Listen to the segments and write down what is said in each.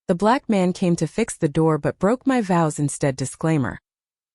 The black man came to fix the door but broke my vows instead. Disclaimer.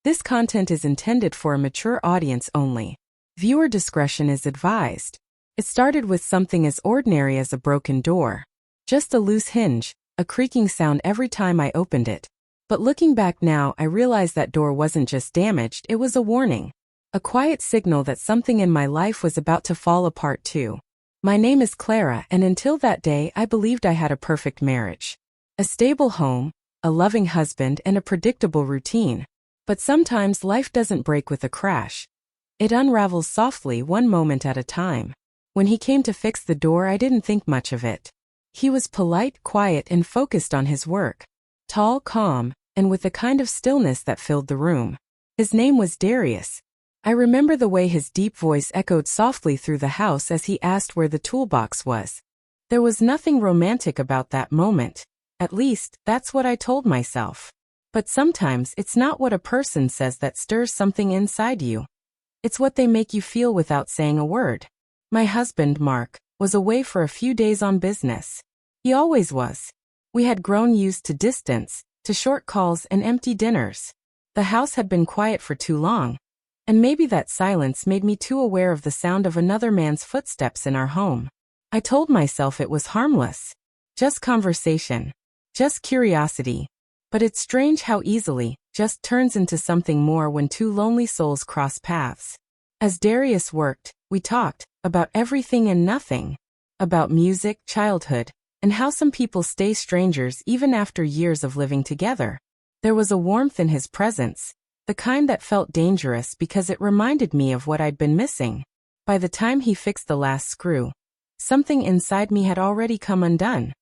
This content is intended for a mature audience only. Viewer discretion is advised. It started with something as ordinary as a broken door. Just a loose hinge, a creaking sound every time I opened it. But looking back now, I realize that door wasn't just damaged, it was a warning. A quiet signal that something in my life was about to fall apart too. My name is Clara, and until that day I believed I had a perfect marriage. A stable home, a loving husband, and a predictable routine. But sometimes life doesn't break with a crash. It unravels softly, one moment at a time. When he came to fix the door, I didn't think much of it. He was polite, quiet, and focused on his work. Tall, calm, and with a kind of stillness that filled the room. His name was Darius. I remember the way his deep voice echoed softly through the house as he asked where the toolbox was. There was nothing romantic about that moment. At least, that's what I told myself. But sometimes it's not what a person says that stirs something inside you. It's what they make you feel without saying a word. My husband, Mark, was away for a few days on business. He always was. We had grown used to distance, to short calls and empty dinners. The house had been quiet for too long. And maybe that silence made me too aware of the sound of another man's footsteps in our home. I told myself it was harmless. Just conversation. Just curiosity. But it's strange how easily just turns into something more when two lonely souls cross paths. As Darius worked, we talked about everything and nothing. About music, childhood, and how some people stay strangers even after years of living together. There was a warmth in his presence. The kind that felt dangerous because it reminded me of what I'd been missing. By the time he fixed the last screw, something inside me had already come undone.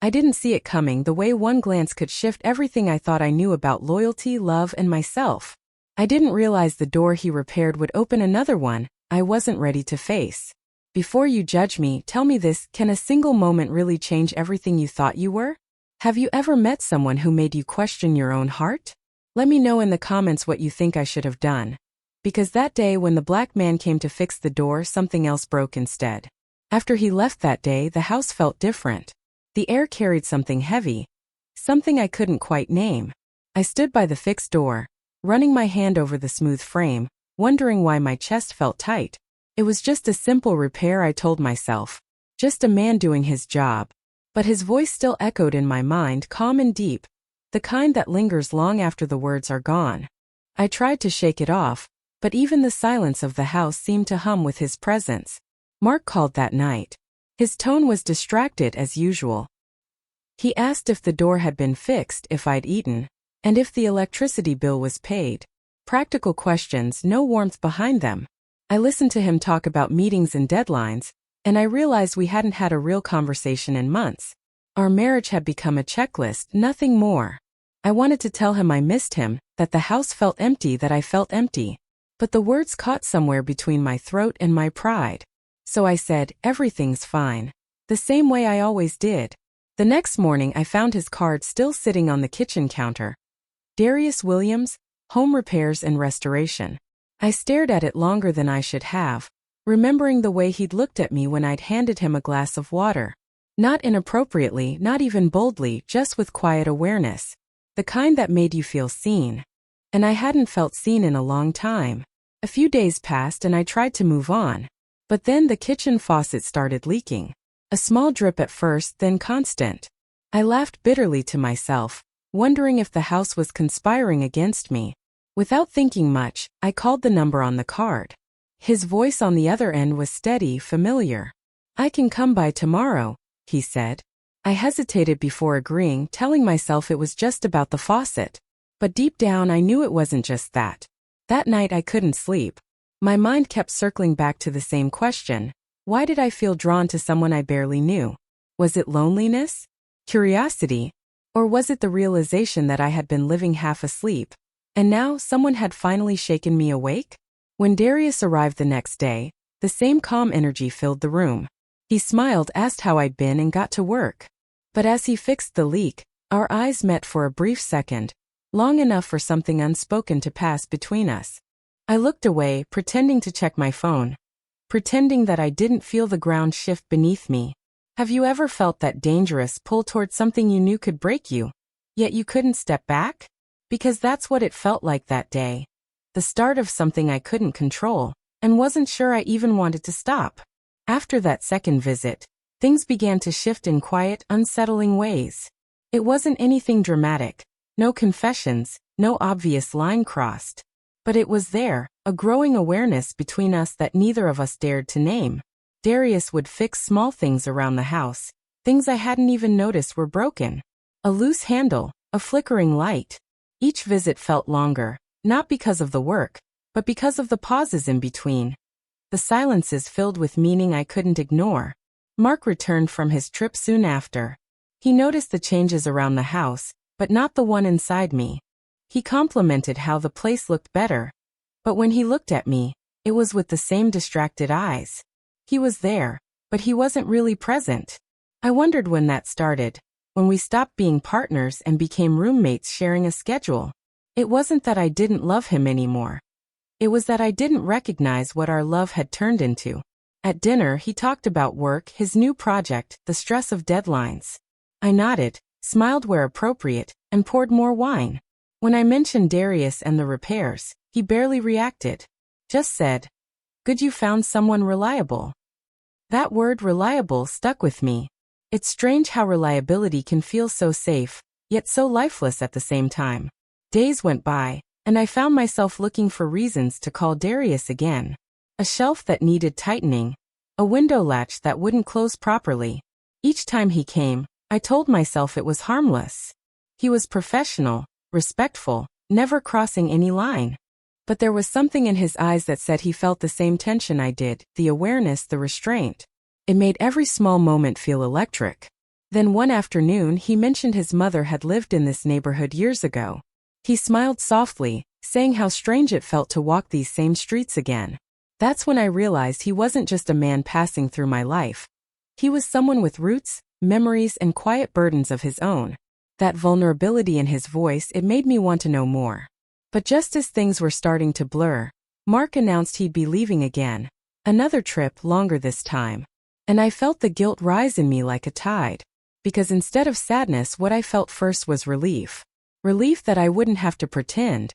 I didn't see it coming, the way one glance could shift everything I thought I knew about loyalty, love, and myself. I didn't realize the door he repaired would open another one I wasn't ready to face. Before you judge me, tell me this: can a single moment really change everything you thought you were? Have you ever met someone who made you question your own heart? Let me know in the comments what you think I should have done. Because that day when the black man came to fix the door, something else broke instead. After he left that day, the house felt different. The air carried something heavy. Something I couldn't quite name. I stood by the fixed door, running my hand over the smooth frame, wondering why my chest felt tight. It was just a simple repair, I told myself. Just a man doing his job. But his voice still echoed in my mind, calm and deep. The kind that lingers long after the words are gone. I tried to shake it off, but even the silence of the house seemed to hum with his presence. Mark called that night. His tone was distracted as usual. He asked if the door had been fixed, if I'd eaten, and if the electricity bill was paid. Practical questions, no warmth behind them. I listened to him talk about meetings and deadlines, and I realized we hadn't had a real conversation in months. Our marriage had become a checklist, nothing more. I wanted to tell him I missed him, that the house felt empty, that I felt empty. But the words caught somewhere between my throat and my pride. So I said, everything's fine. The same way I always did. The next morning I found his card still sitting on the kitchen counter. Darius Williams, Home Repairs and Restoration. I stared at it longer than I should have, remembering the way he'd looked at me when I'd handed him a glass of water. Not inappropriately, not even boldly, just with quiet awareness. The kind that made you feel seen. And I hadn't felt seen in a long time. A few days passed and I tried to move on. But then the kitchen faucet started leaking. A small drip at first, then constant. I laughed bitterly to myself, wondering if the house was conspiring against me. Without thinking much, I called the number on the card. His voice on the other end was steady, familiar. "I can come by tomorrow," he said. I hesitated before agreeing, telling myself it was just about the faucet. But deep down I knew it wasn't just that. That night I couldn't sleep. My mind kept circling back to the same question. Why did I feel drawn to someone I barely knew? Was it loneliness? Curiosity? Or was it the realization that I had been living half asleep? And now someone had finally shaken me awake? When Darius arrived the next day, the same calm energy filled the room. He smiled, asked how I'd been, and got to work. But as he fixed the leak, our eyes met for a brief second, long enough for something unspoken to pass between us. I looked away, pretending to check my phone. Pretending that I didn't feel the ground shift beneath me. Have you ever felt that dangerous pull toward something you knew could break you, yet you couldn't step back? Because that's what it felt like that day. The start of something I couldn't control, and wasn't sure I even wanted to stop. After that second visit, things began to shift in quiet, unsettling ways. It wasn't anything dramatic, no confessions, no obvious line crossed. But it was there, a growing awareness between us that neither of us dared to name. Darius would fix small things around the house, things I hadn't even noticed were broken. A loose handle, a flickering light. Each visit felt longer, not because of the work, but because of the pauses in between. The silences filled with meaning I couldn't ignore. Mark returned from his trip soon after. He noticed the changes around the house, but not the one inside me. He complimented how the place looked better. But when he looked at me, it was with the same distracted eyes. He was there, but he wasn't really present. I wondered when that started, when we stopped being partners and became roommates sharing a schedule. It wasn't that I didn't love him anymore. It was that I didn't recognize what our love had turned into. At dinner, he talked about work, his new project, the stress of deadlines. I nodded, smiled where appropriate, and poured more wine. When I mentioned Darius and the repairs, he barely reacted. Just said, "Good, you found someone reliable." That word reliable stuck with me. It's strange how reliability can feel so safe, yet so lifeless at the same time. Days went by, and I found myself looking for reasons to call Darius again. A shelf that needed tightening, a window latch that wouldn't close properly. Each time he came, I told myself it was harmless. He was professional, respectful, never crossing any line. But there was something in his eyes that said he felt the same tension I did, the awareness, the restraint. It made every small moment feel electric. Then one afternoon he mentioned his mother had lived in this neighborhood years ago. He smiled softly, saying how strange it felt to walk these same streets again. That's when I realized he wasn't just a man passing through my life. He was someone with roots, memories, and quiet burdens of his own. That vulnerability in his voice, it made me want to know more. But just as things were starting to blur, Mark announced he'd be leaving again. Another trip, longer this time. And I felt the guilt rise in me like a tide. Because instead of sadness, what I felt first was relief. Relief that I wouldn't have to pretend.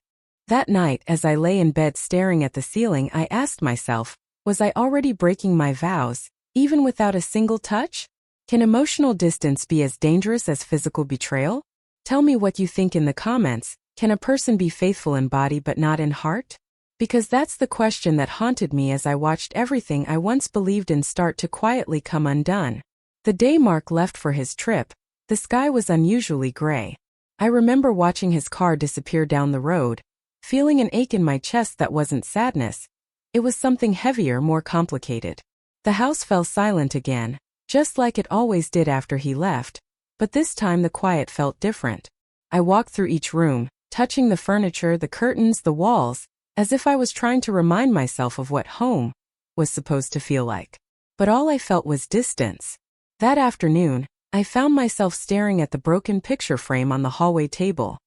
That night, as I lay in bed staring at the ceiling, I asked myself, was I already breaking my vows, even without a single touch? Can emotional distance be as dangerous as physical betrayal? Tell me what you think in the comments. Can a person be faithful in body but not in heart? Because that's the question that haunted me as I watched everything I once believed in start to quietly come undone. The day Mark left for his trip, the sky was unusually gray. I remember watching his car disappear down the road, feeling an ache in my chest that wasn't sadness. It was something heavier, more complicated. The house fell silent again, just like it always did after he left, but this time the quiet felt different. I walked through each room, touching the furniture, the curtains, the walls, as if I was trying to remind myself of what home was supposed to feel like. But all I felt was distance. That afternoon, I found myself staring at the broken picture frame on the hallway table.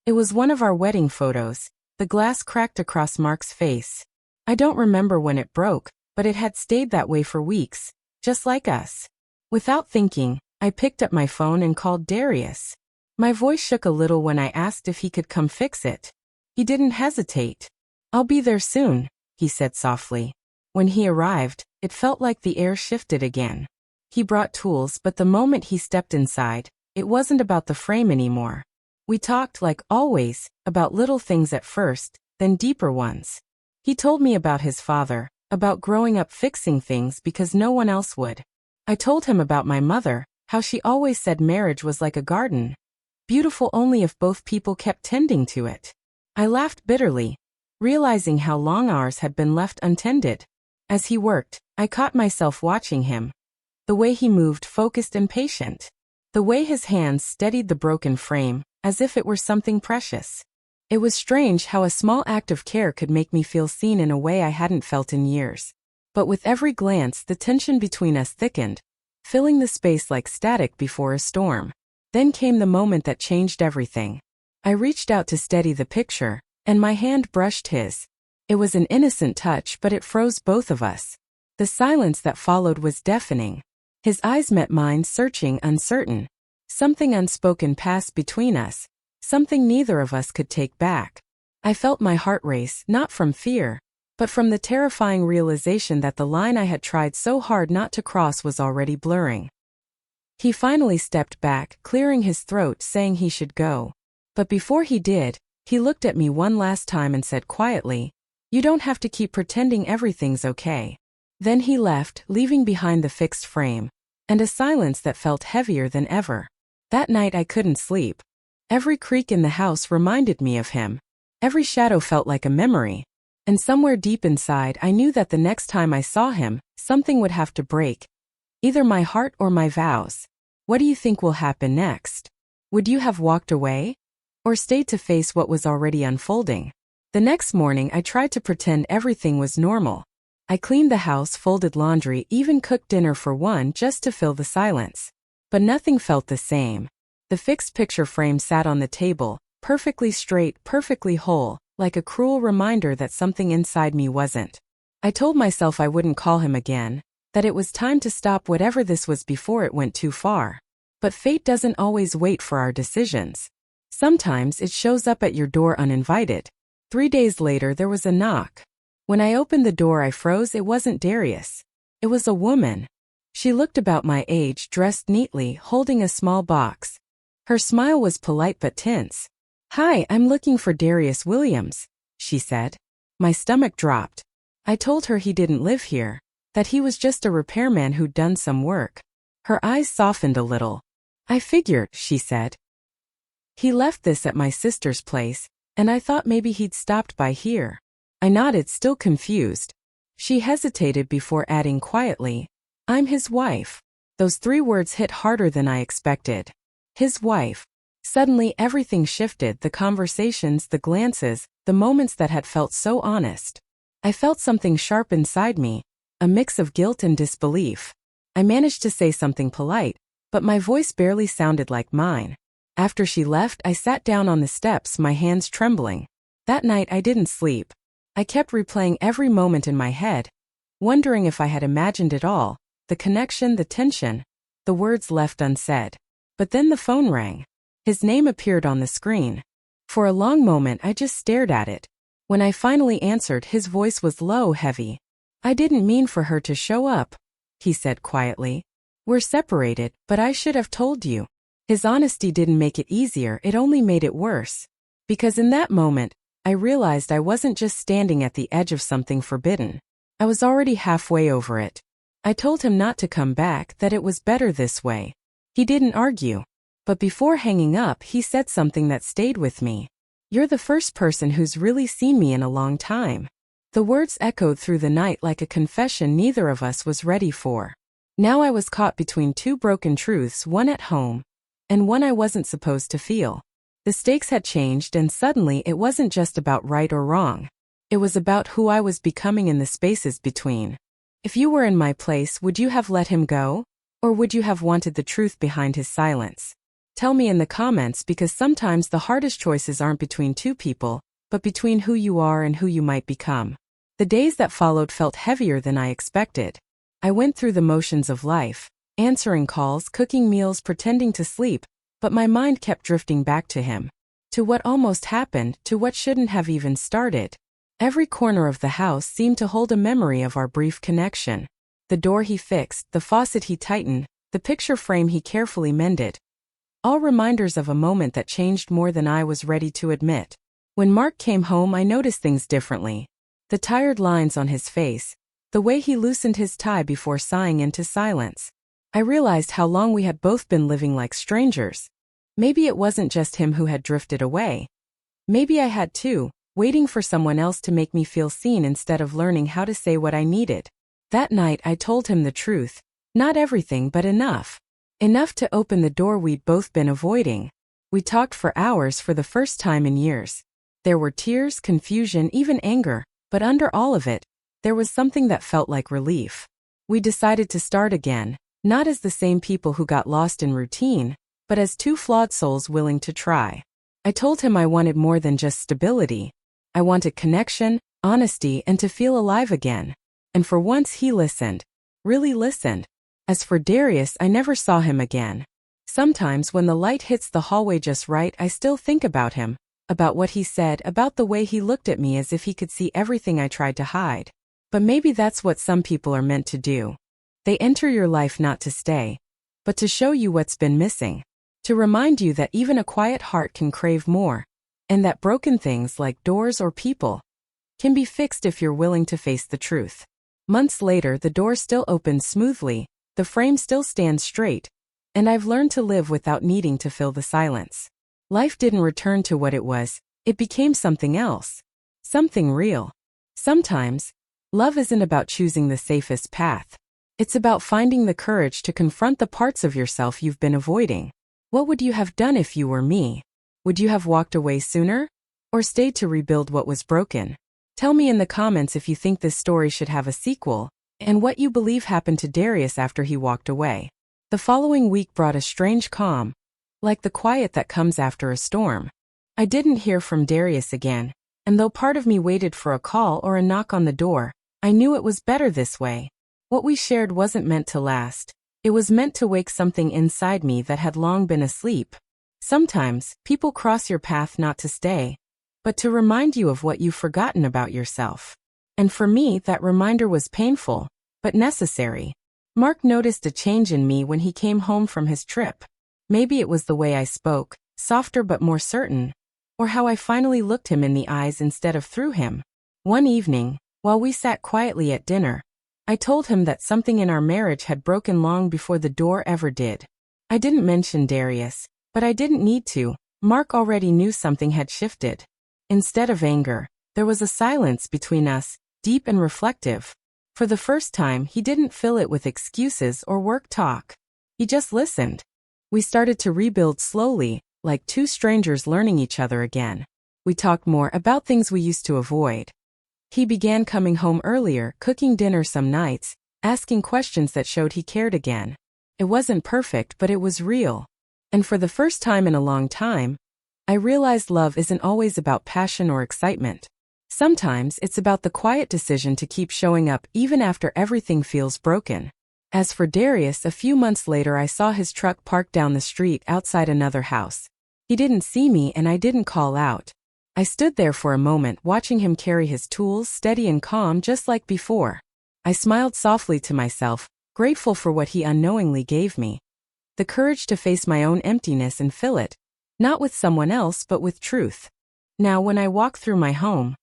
It was one of our wedding photos, the glass cracked across Mark's face. I don't remember when it broke, but it had stayed that way for weeks, just like us. Without thinking, I picked up my phone and called Darius. My voice shook a little when I asked if he could come fix it. He didn't hesitate. "I'll be there soon," he said softly. When he arrived, it felt like the air shifted again. He brought tools, but the moment he stepped inside, it wasn't about the frame anymore. We talked, like always, about little things at first, then deeper ones. He told me about his father, about growing up fixing things because no one else would. I told him about my mother, how she always said marriage was like a garden, beautiful only if both people kept tending to it. I laughed bitterly, realizing how long ours had been left untended. As he worked, I caught myself watching him. The way he moved, focused and patient. The way his hands steadied the broken frame, as if it were something precious. It was strange how a small act of care could make me feel seen in a way I hadn't felt in years. But with every glance, the tension between us thickened, filling the space like static before a storm. Then came the moment that changed everything. I reached out to steady the picture, and my hand brushed his. It was an innocent touch, but it froze both of us. The silence that followed was deafening. His eyes met mine, searching, uncertain. Something unspoken passed between us, something neither of us could take back. I felt my heart race, not from fear, but from the terrifying realization that the line I had tried so hard not to cross was already blurring. He finally stepped back, clearing his throat, saying he should go. But before he did, he looked at me one last time and said quietly, "You don't have to keep pretending everything's okay." Then he left, leaving behind the fixed frame, and a silence that felt heavier than ever. That night I couldn't sleep. Every creak in the house reminded me of him. Every shadow felt like a memory. And somewhere deep inside I knew that the next time I saw him, something would have to break. Either my heart or my vows. What do you think will happen next? Would you have walked away? Or stayed to face what was already unfolding? The next morning I tried to pretend everything was normal. I cleaned the house, folded laundry, even cooked dinner for one just to fill the silence. But nothing felt the same. The fixed picture frame sat on the table, perfectly straight, perfectly whole, like a cruel reminder that something inside me wasn't. I told myself I wouldn't call him again, that it was time to stop whatever this was before it went too far. But fate doesn't always wait for our decisions. Sometimes it shows up at your door uninvited. 3 days later there was a knock. When I opened the door I froze. It wasn't Darius. It was a woman. She looked about my age, dressed neatly, holding a small box. Her smile was polite but tense. "Hi, I'm looking for Darius Williams," she said. My stomach dropped. I told her he didn't live here, that he was just a repairman who'd done some work. Her eyes softened a little. "I figured," she said. "He left this at my sister's place, and I thought maybe he'd stopped by here." I nodded, still confused. She hesitated before adding quietly, "I'm his wife." Those 3 words hit harder than I expected. His wife. Suddenly everything shifted, the conversations, the glances, the moments that had felt so honest. I felt something sharp inside me, a mix of guilt and disbelief. I managed to say something polite, but my voice barely sounded like mine. After she left, I sat down on the steps, my hands trembling. That night I didn't sleep. I kept replaying every moment in my head, wondering if I had imagined it all, the connection, the tension, the words left unsaid. But then the phone rang. His name appeared on the screen. For a long moment I just stared at it. When I finally answered, his voice was low, heavy. "I didn't mean for her to show up," he said quietly. "We're separated, but I should have told you." His honesty didn't make it easier, it only made it worse. Because in that moment, I realized I wasn't just standing at the edge of something forbidden. I was already halfway over it. I told him not to come back, that it was better this way. He didn't argue. But before hanging up, he said something that stayed with me. "You're the first person who's really seen me in a long time." The words echoed through the night like a confession neither of us was ready for. Now I was caught between 2 broken truths, one at home, and one I wasn't supposed to feel. The stakes had changed, and suddenly it wasn't just about right or wrong. It was about who I was becoming in the spaces between. If you were in my place, would you have let him go? Or would you have wanted the truth behind his silence? Tell me in the comments, because sometimes the hardest choices aren't between 2 people, but between who you are and who you might become. The days that followed felt heavier than I expected. I went through the motions of life, answering calls, cooking meals, pretending to sleep, but my mind kept drifting back to him. To what almost happened, to what shouldn't have even started. Every corner of the house seemed to hold a memory of our brief connection. The door he fixed, the faucet he tightened, the picture frame he carefully mended. All reminders of a moment that changed more than I was ready to admit. When Mark came home, I noticed things differently. The tired lines on his face, the way he loosened his tie before sighing into silence. I realized how long we had both been living like strangers. Maybe it wasn't just him who had drifted away. Maybe I had too, waiting for someone else to make me feel seen instead of learning how to say what I needed. That night I told him the truth. Not everything, but enough. Enough to open the door we'd both been avoiding. We talked for hours for the first time in years. There were tears, confusion, even anger, but under all of it, there was something that felt like relief. We decided to start again, not as the same people who got lost in routine, but as 2 flawed souls willing to try. I told him I wanted more than just stability. I wanted connection, honesty, and to feel alive again. And for once he listened. Really listened. As for Darius, I never saw him again. Sometimes when the light hits the hallway just right, I still think about him, about what he said, about the way he looked at me as if he could see everything I tried to hide. But maybe that's what some people are meant to do. They enter your life not to stay, but to show you what's been missing, to remind you that even a quiet heart can crave more, and that broken things like doors or people can be fixed if you're willing to face the truth. Months later, the door still opens smoothly, the frame still stands straight, and I've learned to live without needing to fill the silence. Life didn't return to what it was, it became something else. Something real. Sometimes, love isn't about choosing the safest path. It's about finding the courage to confront the parts of yourself you've been avoiding. What would you have done if you were me? Would you have walked away sooner? Or stayed to rebuild what was broken? Tell me in the comments if you think this story should have a sequel, and what you believe happened to Darius after he walked away. The following week brought a strange calm, like the quiet that comes after a storm. I didn't hear from Darius again, and though part of me waited for a call or a knock on the door, I knew it was better this way. What we shared wasn't meant to last. It was meant to wake something inside me that had long been asleep. Sometimes, people cross your path not to stay, but to remind you of what you've forgotten about yourself. And for me, that reminder was painful, but necessary. Mark noticed a change in me when he came home from his trip. Maybe it was the way I spoke, softer but more certain, or how I finally looked him in the eyes instead of through him. One evening, while we sat quietly at dinner, I told him that something in our marriage had broken long before the door ever did. I didn't mention Darius, but I didn't need to. Mark already knew something had shifted. Instead of anger, there was a silence between us, deep and reflective. For the first time, he didn't fill it with excuses or work talk. He just listened. We started to rebuild slowly, like two strangers learning each other again. We talked more about things we used to avoid. He began coming home earlier, cooking dinner some nights, asking questions that showed he cared again. It wasn't perfect, but it was real. And for the first time in a long time, I realized love isn't always about passion or excitement. Sometimes it's about the quiet decision to keep showing up even after everything feels broken. As for Darius, a few months later I saw his truck parked down the street outside another house. He didn't see me and I didn't call out. I stood there for a moment watching him carry his tools, steady and calm just like before. I smiled softly to myself, grateful for what he unknowingly gave me. The courage to face my own emptiness and fill it, not with someone else but with truth. Now when I walk through my home,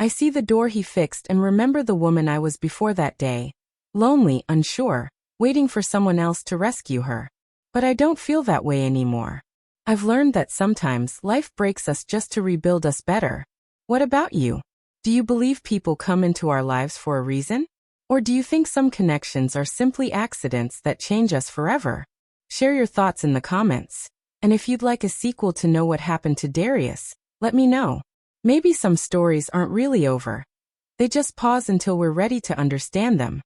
I see the door he fixed and remember the woman I was before that day. Lonely, unsure, waiting for someone else to rescue her. But I don't feel that way anymore. I've learned that sometimes life breaks us just to rebuild us better. What about you? Do you believe people come into our lives for a reason? Or do you think some connections are simply accidents that change us forever? Share your thoughts in the comments. And if you'd like a sequel to know what happened to Darius, let me know. Maybe some stories aren't really over. They just pause until we're ready to understand them.